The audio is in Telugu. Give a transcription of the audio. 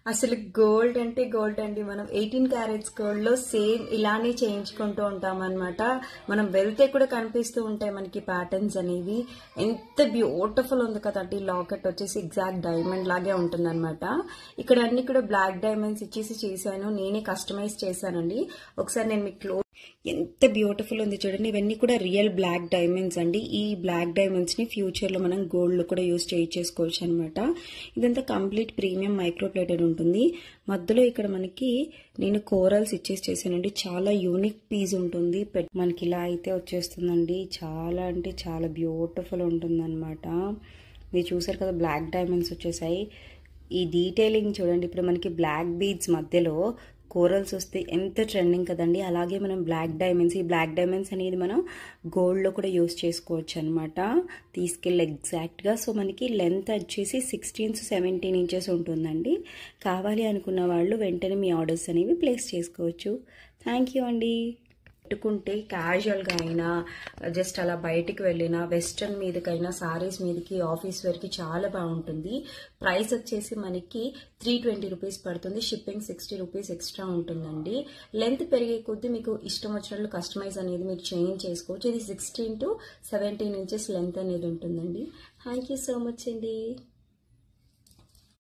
అసలు గోల్డ్ అంటే గోల్డ్ అండి. మనం 18 క్యారెట్స్ గోల్డ్ లో సేమ్ ఇలానే చేయించుకుంటూ ఉంటాం అనమాట. మనం వెళ్తే కూడా కనిపిస్తూ ఉంటాయి మనకి ప్యాటర్న్స్ అనేవి. ఎంత బ్యూటిఫుల్ ఉంది కదండి. లాకెట్ వచ్చేసి ఎగ్జాక్ట్ డైమండ్ లాగే ఉంటుంది అనమాట. ఇక్కడ అన్ని కూడా బ్లాక్ డైమండ్స్ ఇచ్చేసి చేశాను. నేనే కస్టమైజ్ చేశానండి. ఒకసారి నేను మీకు ఎంత బ్యూటిఫుల్ ఉంది చూడండి. ఇవన్నీ కూడా రియల్ బ్లాక్ డైమండ్స్ అండి. ఈ బ్లాక్ డైమండ్స్ ని ఫ్యూచర్ లో మనం గోల్డ్ లో కూడా యూజ్ చేసుకోవచ్చు అనమాట. ఇదంతా కంప్లీట్ ప్రీమియం మైక్రో ప్లేటెడ్ ఉంటుంది. మధ్యలో ఇక్కడ మనకి నేను కోరల్స్ ఇచ్చేసి చేశానండి. చాలా యూనిక్ పీస్ ఉంటుంది. మనకి ఇలా అయితే వచ్చేస్తుందండి. చాలా అంటే చాలా బ్యూటిఫుల్ ఉంటుంది అనమాట. మీరు చూసారు కదా, బ్లాక్ డైమండ్స్ వచ్చేసాయి. ఈ డీటెయిలింగ్ చూడండి. ఇప్పుడు మనకి బ్లాక్ బీడ్స్ మధ్యలో కోరల్స్ వస్తే ఎంత ట్రెండింగ్ కదండి. అలాగే మనం బ్లాక్ డైమండ్స్, ఈ బ్లాక్ డైమండ్స్ అనేది మనం గోల్డ్లో కూడా యూస్ చేసుకోవచ్చు అనమాట. తీసుకెళ్ళి ఎగ్జాక్ట్గా. సో మనకి లెంత్ వచ్చేసి 16 to 17 ఇంచెస్ ఉంటుందండి. కావాలి అనుకున్న వాళ్ళు వెంటనే మీ ఆర్డర్స్ అనేవి ప్లేస్ చేసుకోవచ్చు. థ్యాంక్ యూ అండి. పెట్టుకుంటే క్యాజువల్గా అయినా, జస్ట్ అలా బయటికి వెళ్ళినా, వెస్ట్రన్ మీదకైనా, సారీస్ మీదకి, ఆఫీస్ వేర్కి చాలా బాగుంటుంది. ప్రైస్ వచ్చేసి మనకి 320 రూపీస్ పడుతుంది. షిప్పింగ్ 60 రూపీస్ ఎక్స్ట్రా ఉంటుందండి. లెంత్ పెరిగే కొద్దీ మీకు ఇష్టం వచ్చినట్లు కస్టమైజ్ అనేది మీరు చేంజ్ చేసుకోవచ్చు. ఇది 16 to 17 ఇంచెస్ లెంత్ అనేది ఉంటుందండి. థ్యాంక్ యూ సో మచ్ అండి.